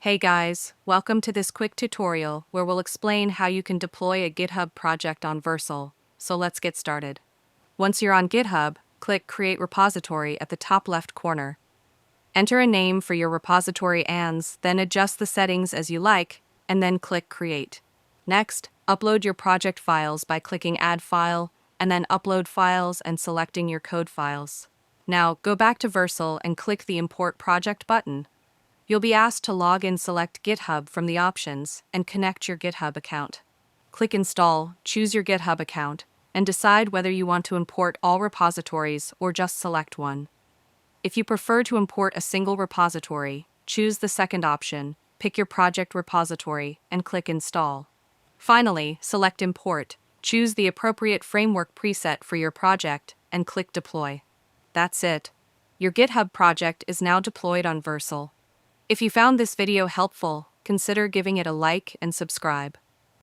Hey guys, welcome to this quick tutorial where we'll explain how you can deploy a GitHub project on Vercel. So let's get started. Once you're on GitHub, click Create Repository at the top left corner. Enter a name for your repository and then adjust the settings as you like, and then click Create. Next, upload your project files by clicking Add File, and then Upload Files and selecting your code files. Now, go back to Vercel and click the Import Project button. You'll be asked to log in, select GitHub from the options, and connect your GitHub account. Click Install, choose your GitHub account, and decide whether you want to import all repositories or just select one. If you prefer to import a single repository, choose the second option, pick your project repository, and click Install. Finally, select Import, choose the appropriate framework preset for your project, and click Deploy. That's it. Your GitHub project is now deployed on Vercel. If you found this video helpful, consider giving it a like and subscribe.